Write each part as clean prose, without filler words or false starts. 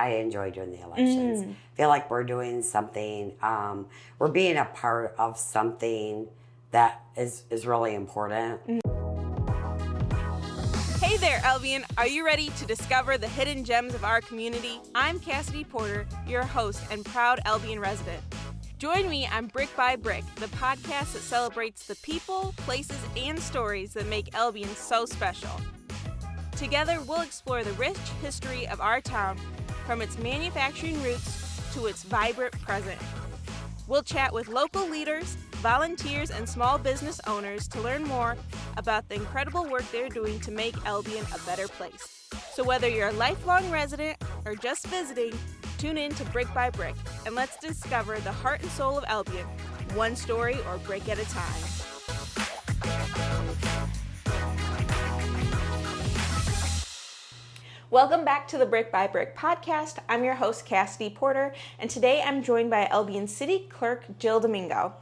I enjoy doing the elections. Feel like we're doing something, we're being a part of something that is really important. Hey there, Albion. Are you ready to discover the hidden gems of our community? I'm Cassidy Porter, your host and proud Albion resident. Join me on Brick by Brick, the podcast that celebrates the people, places, and stories that make Albion so special. Together, we'll explore the rich history of our town, from its manufacturing roots to its vibrant present. We'll chat with local leaders, volunteers, and small business owners to learn more about the incredible work they're doing to make Albion a better place. So whether you're a lifelong resident or just visiting, tune in to Brick by Brick, and let's discover the heart and soul of Albion, one story or brick at a time. Welcome back to the Brick by Brick podcast. I'm your host, Cassidy Porter, and today I'm joined by Albion City Clerk Jill Domingo.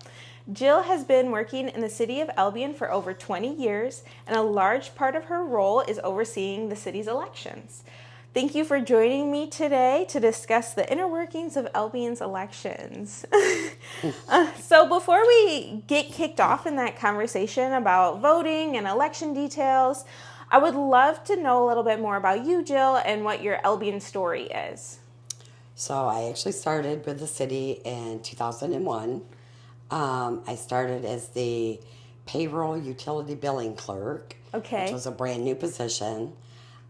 Jill has been working in the city of Albion for over 20 years, and a large part of her role is overseeing the city's elections. Thank you for joining me today to discuss the inner workings of Albion's elections. So before we get kicked off in that conversation about voting and election details, I would love to know a little bit more about you, Jill, and what your Albion story is. So I actually started with the city in 2001. I started as the payroll utility billing clerk, Okay. which was a brand new position.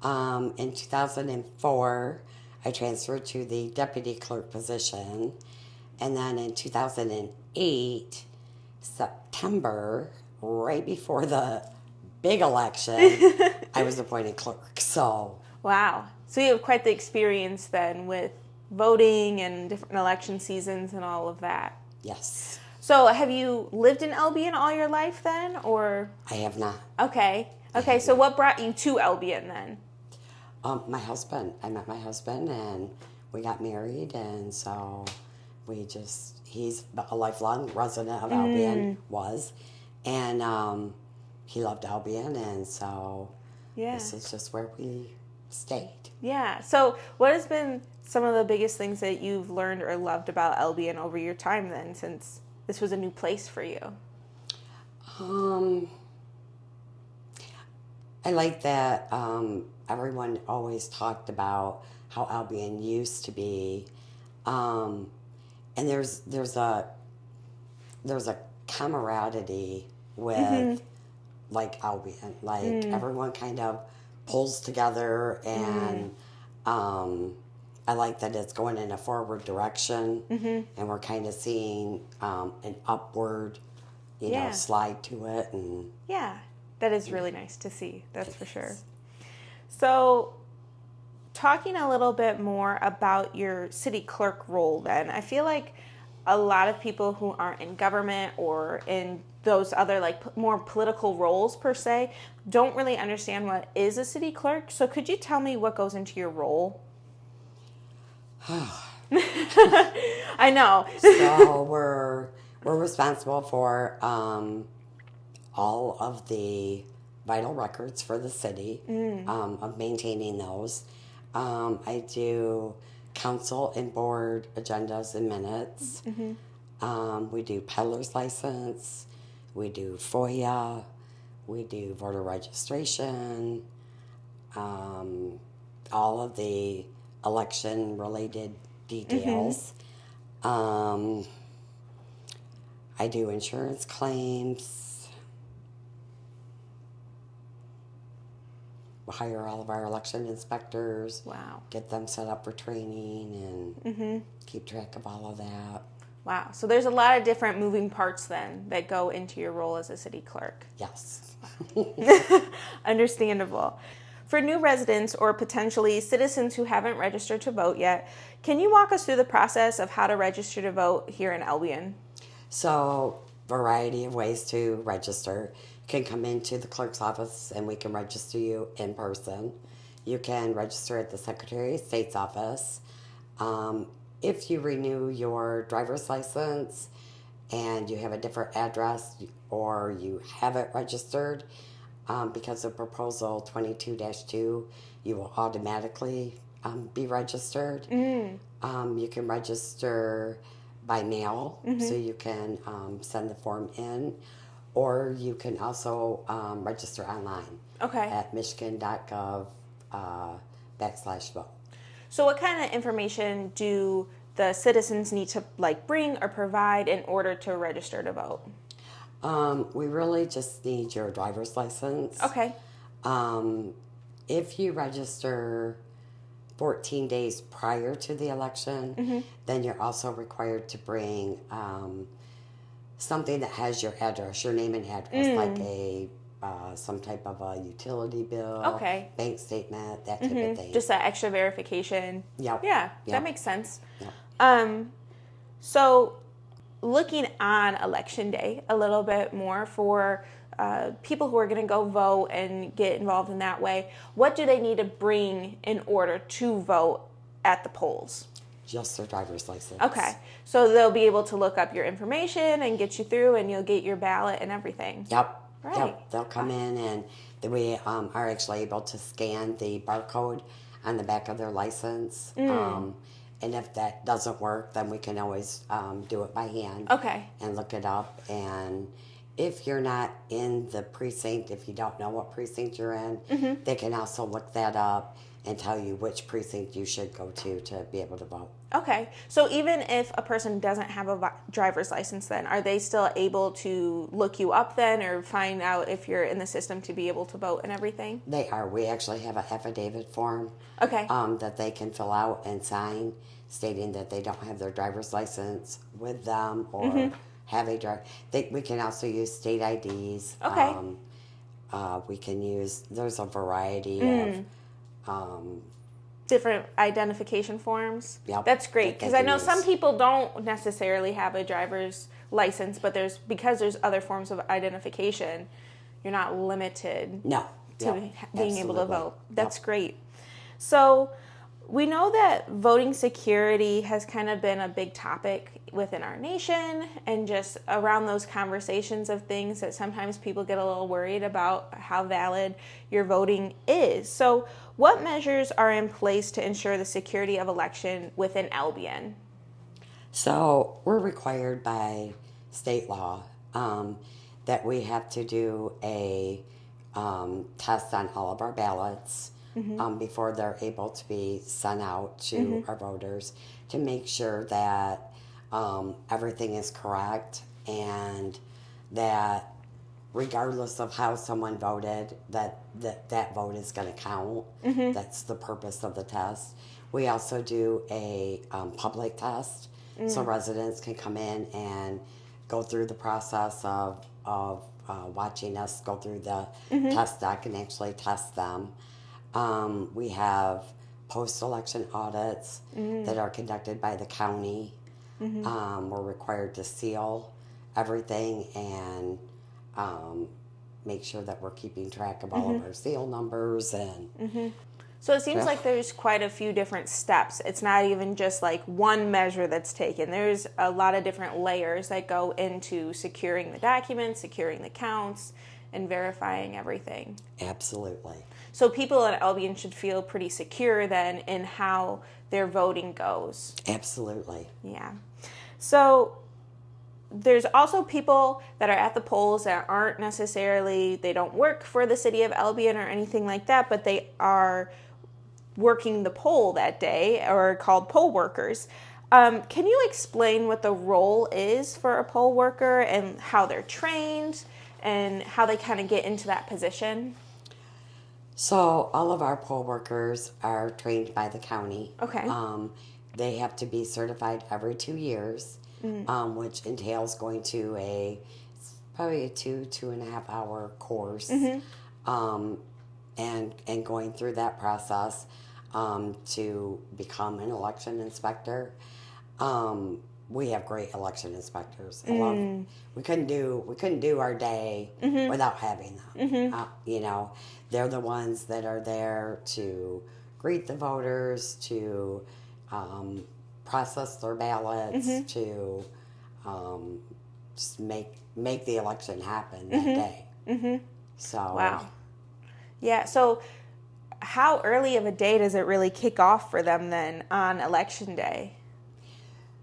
In 2004, I transferred to the deputy clerk position. And then in 2008, September, right before the big election, I was appointed clerk. So Wow. So you have quite the experience then with voting and different election seasons and all of that. yes, So have you lived in Albion all your life then, or? I have not. Okay. Okay, so what brought you to Albion then? My husband. I met my husband and we got married, and so he's a lifelong resident of Albion, and he loved Albion, and so Yeah. this is just where we stayed. Yeah. So what has been some of the biggest things that you've learned or loved about Albion over your time then, since this was a new place for you? I like that everyone always talked about how Albion used to be, and there's a camaraderie with like Albion, like everyone kind of pulls together, and I like that it's going in a forward direction, and we're kind of seeing an upward, slide to it, and Yeah. That is really nice to see. That's for sure. So, talking a little bit more about your city clerk role then, I feel like a lot of people who aren't in government or in those other more political roles per se don't really understand what is a city clerk. So could you tell me what goes into your role? I know. So we're responsible for all of the vital records for the city, of maintaining those. I do council and board agendas and minutes. We do peddler's license. We do FOIA. We do voter registration. All of the election-related details. I do insurance claims. Hire all of our election inspectors. Wow. Get them set up for training and keep track of all of that. Wow. So there's a lot of different moving parts then that go into your role as a city clerk. Yes. Understandable. For new residents or potentially citizens who haven't registered to vote yet, can you walk us through the process of how to register to vote here in Albion? So, variety of ways to register. You can come into the clerk's office and we can register you in person. You can register at the Secretary of State's office. If you renew your driver's license and you have a different address or you have it registered, because of Proposal 22-2, you will automatically be registered. You can register by mail, so you can send the form in, or you can also register online at michigan.gov /vote. So what kind of information do the citizens need to bring or provide in order to register to vote? We really just need your driver's license. Okay. If you register 14 days prior to the election, then you're also required to bring something that has your address, your name and address, like a some type of a utility bill, bank statement, that type of thing. Just that extra verification. Yep. Yeah, Yep. that makes sense. Yep. So looking on Election Day a little bit more for people who are going to go vote and get involved in that way, what do they need to bring in order to vote at the polls? Just their driver's license. Okay. So they'll be able to look up your information and get you through, and you'll get your ballot and everything. Yep. Right. Yep. They'll come in, and we are actually able to scan the barcode on the back of their license. And if that doesn't work, then we can always do it by hand. Okay. And look it up. And if you're not in the precinct, if you don't know what precinct you're in, they can also look that up and tell you which precinct you should go to be able to vote. Okay. So even if a person doesn't have a driver's license then, are they still able to look you up then or find out if you're in the system to be able to vote and everything? They are. We actually have an affidavit form that they can fill out and sign stating that they don't have their driver's license with them or have a driver. We can also use state IDs. Okay. We can use, there's a variety of different identification forms. Yep. That's great, because I know use. some people don't necessarily have a driver's license, but because there's other forms of identification, you're not limited No. to being able to Absolutely. vote. That's great. So we know that voting security has kind of been a big topic within our nation, and just around those conversations of things that sometimes people get a little worried about how valid your voting is. So what measures are in place to ensure the security of election within Albion? So we're required by state law that we have to do a test on all of our ballots before they're able to be sent out to our voters to make sure that everything is correct and that regardless of how someone voted, that vote is going to count. That's the purpose of the test. We also do a public test, so residents can come in and go through the process of watching us go through the test deck and actually test them. We have post-election audits that are conducted by the county. We're required to seal everything and make sure that we're keeping track of all of our seal numbers. And So it seems like there's quite a few different steps. It's not even just like one measure that's taken. There's a lot of different layers that go into securing the documents, securing the counts, and verifying everything. Absolutely. So people in Albion should feel pretty secure then in how their voting goes. Absolutely. Yeah. So there's also people that are at the polls that aren't necessarily, they don't work for the city of Albion or anything like that, but they are working the poll that day, or called poll workers. Can you explain what the role is for a poll worker and how they're trained and how they kind of get into that position? So all of our poll workers are trained by the county. Okay. They have to be certified every 2 years, which entails going to probably a 2.5 hour course, and going through that process to become an election inspector. We have great election inspectors. We couldn't do our day without having them. They're the ones that are there to greet the voters, to process their ballots, to just make the election happen that day. So wow. Yeah, so how early of a day does it really kick off for them then on election day?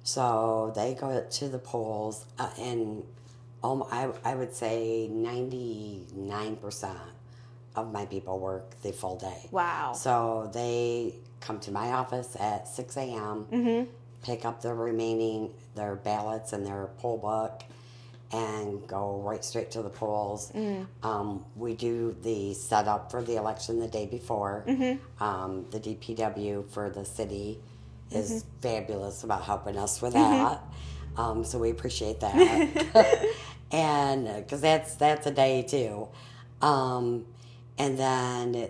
So they go to the polls, and I would say 99% of my people work the full day. Wow. So they come to my office at 6 a.m., pick up their ballots and their poll book, and go right straight to the polls. We do the setup for the election the day before. The DPW for the city is fabulous about helping us with that. So we appreciate that. And because that's a day too. And then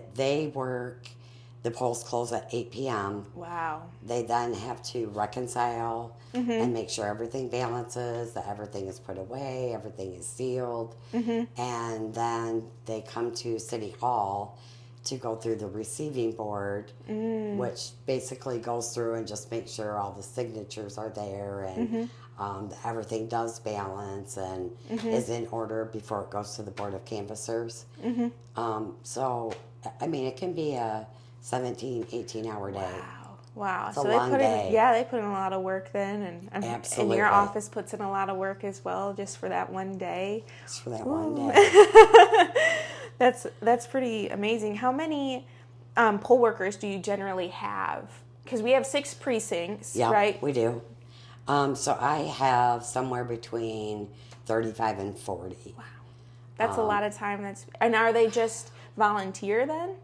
the polls close at 8 p.m. Wow. They then have to reconcile and make sure everything balances, that everything is put away, everything is sealed. And then they come to City Hall to go through the receiving board, which basically goes through and just makes sure all the signatures are there and everything does balance and is in order before it goes to the Board of Canvassers. So, I mean, it can be a 17, 18-hour day. Wow. It's a So long day. they put in a lot of work then, and Absolutely. your office puts in a lot of work as well, just for that one day. Just for that one day. That's pretty amazing. How many poll workers do you generally have? Because we have 6 precincts, Yeah, right? we do. So I have somewhere between 35 and 40. Wow. That's a lot of time. And are they just volunteer then?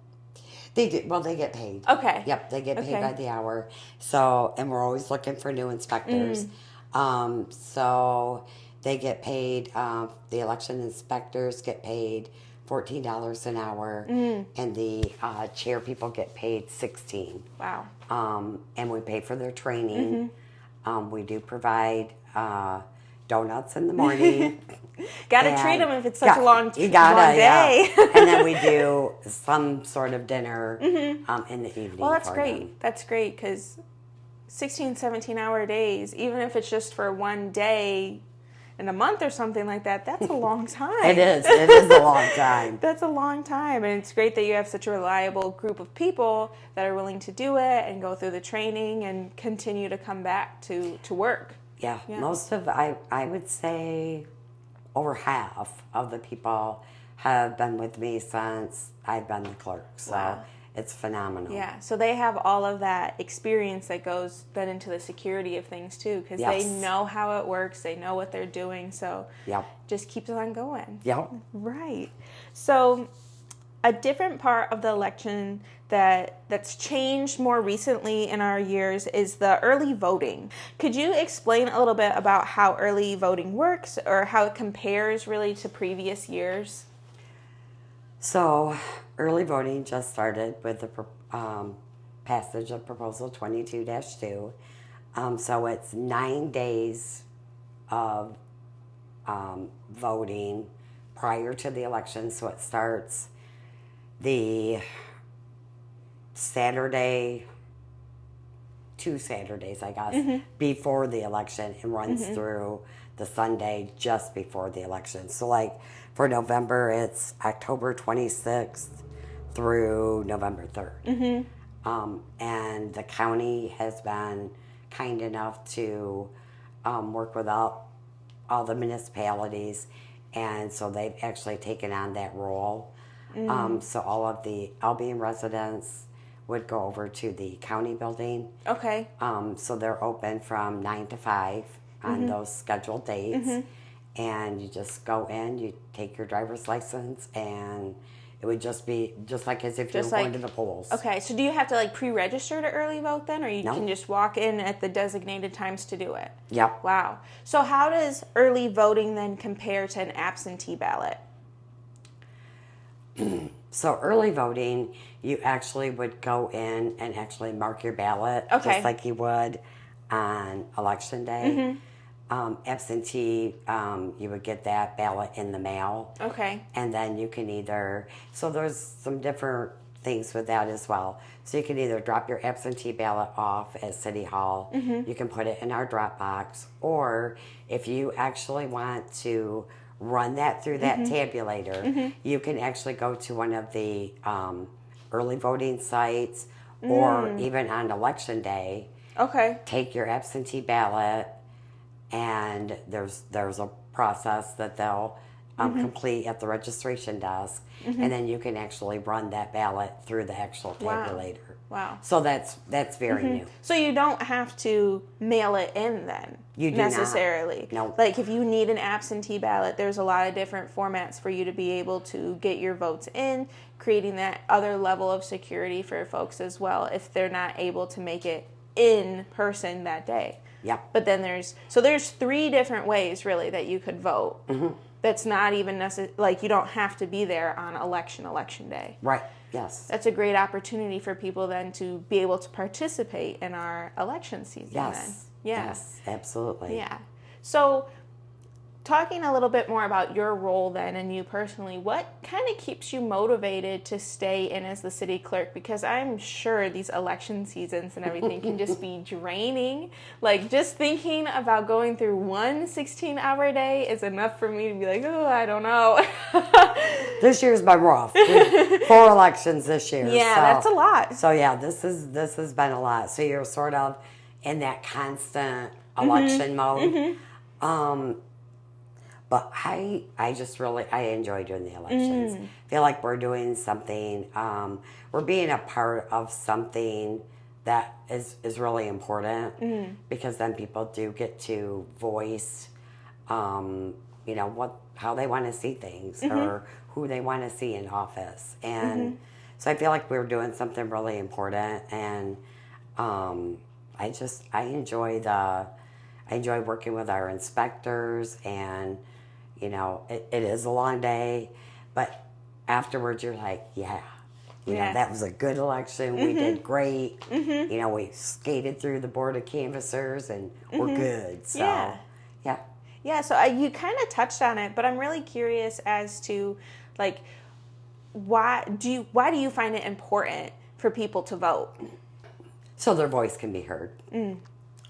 They do. Well, they get paid. Okay. Yep, they get paid by the hour. So, and we're always looking for new inspectors. So they get paid. The election inspectors get paid $14 an hour, and the chair people get paid $16. Wow. And we pay for their training. We do provide donuts in the morning. Gotta treat them if it's such a long day. Yeah. And then we do some sort of dinner in the evening. Well, that's for great. them. That's great because 16, 17-hour days, even if it's just for one day in a month or something like that, that's a long time. It is. It is a long time. That's a long time. And it's great that you have such a reliable group of people that are willing to do it and go through the training and continue to come back to work. Yeah. Most of, I would say, over half of the people have been with me since I've been the clerk. So it's phenomenal. Yeah, so they have all of that experience that goes then into the security of things too, because they know how it works, they know what they're doing, so just keeps on going. Yep. Right. So a different part of the election that's changed more recently in our years is the early voting. Could you explain a little bit about how early voting works or how it compares really to previous years? So early voting just started with the passage of Proposal 22-2. So it's 9 days of voting prior to the election. So it starts the Saturday, 2 Saturdays, I guess, before the election and runs through the Sunday just before the election. So like for November, it's October 26th through November 3rd. And the county has been kind enough to work with all the municipalities, and so they've actually taken on that role. So all of the Albion residents would go over to the county building. Okay. So they're open from 9 to 5 on those scheduled dates. And you just go in, you take your driver's license, and it would just be just like as if you were going to the polls. Okay, so do you have to like pre-register to early vote then, or you can just walk in at the designated times to do it? Yep. Wow. So how does early voting then compare to an absentee ballot? So early voting, you actually would go in and actually mark your ballot, just like you would on election day. Absentee, you would get that ballot in the mail. Okay. And then you can either, so there's some different things with that as well. So you can either drop your absentee ballot off at City Hall, you can put it in our drop box, or if you actually want to run that through that tabulator, you can actually go to one of the early voting sites, or even on election day. Okay. Take your absentee ballot, and there's a process that they'll complete at the registration desk, and then you can actually run that ballot through the actual tabulator. Wow. So that's very new. So you don't have to mail it in then? You do necessarily. not. No. Like if you need an absentee ballot, there's a lot of different formats for you to be able to get your votes in, creating that other level of security for folks as well if they're not able to make it in person that day. Yep. But then there's 3 different ways really that you could vote. That's not even like you don't have to be there on election day. Right. Yes. That's a great opportunity for people then to be able to participate in our election season. Yes. Then. Yeah. Yes, absolutely. Yeah. So talking a little bit more about your role then and you personally, what kind of keeps you motivated to stay in as the city clerk? Because I'm sure these election seasons and everything can just be draining. Like just thinking about going through one 16-hour day is enough for me to be like, oh, I don't know. This year's been rough. 4 elections this year. Yeah, so, that's a lot. So yeah, this has been a lot. So you're sort of in that constant election mode. But I just really, I enjoy doing the elections. Feel like we're doing something, we're being a part of something that is really important, because then people do get to voice, how they want to see things, or who they want to see in office. And so I feel like we're doing something really important, and I enjoy working with our inspectors, and it is a long day, but afterwards you're like, that was a good election. We did great. We skated through the board of canvassers and we're good. So yeah. So you kind of touched on it, but I'm really curious as to like why do you find it important for people to vote? So their voice can be heard.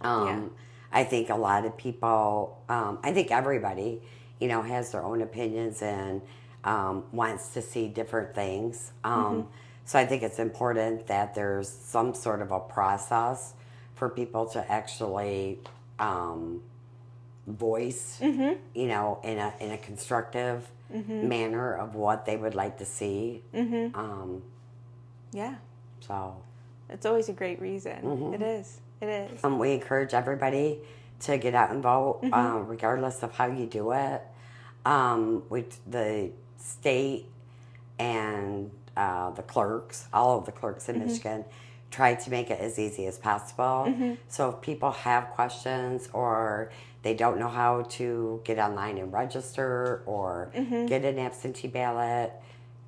I think a lot of people, I think everybody, has their own opinions and wants to see different things. So I think it's important that there's some sort of a process for people to actually voice, in a constructive manner of what they would like to see. So it's always a great reason. It is. We encourage everybody to get out and vote, regardless of how you do it. The state and the clerks, all of the clerks in Michigan, try to make it as easy as possible. So if people have questions, or they don't know how to get online and register, or get an absentee ballot,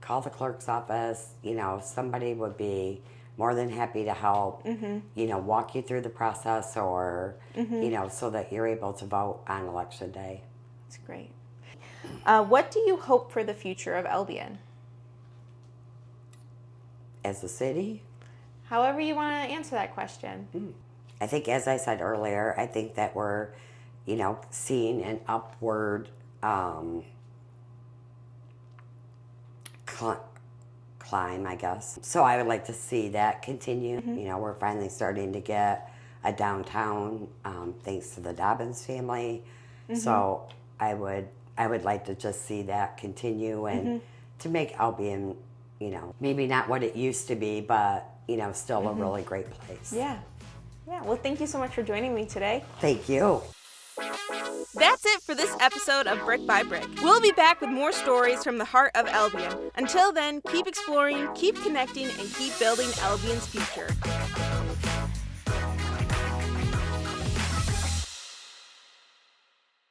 call the clerk's office. Somebody would be more than happy to help, walk you through the process, or, so that you're able to vote on election day. That's great. What do you hope for the future of Albion? As a city? However you want to answer that question. I think, as I said earlier, I think that we're, seeing an upward climb, I guess. So I would like to see that continue. We're finally starting to get a downtown, thanks to the Dobbins family. So I would like to just see that continue, and to make Albion, maybe not what it used to be, but, still a really great place. Yeah. Well, thank you so much for joining me today. Thank you. That's it for this episode of Brick by Brick. We'll be back with more stories from the heart of Albion. Until then, keep exploring, keep connecting, and keep building Albion's future.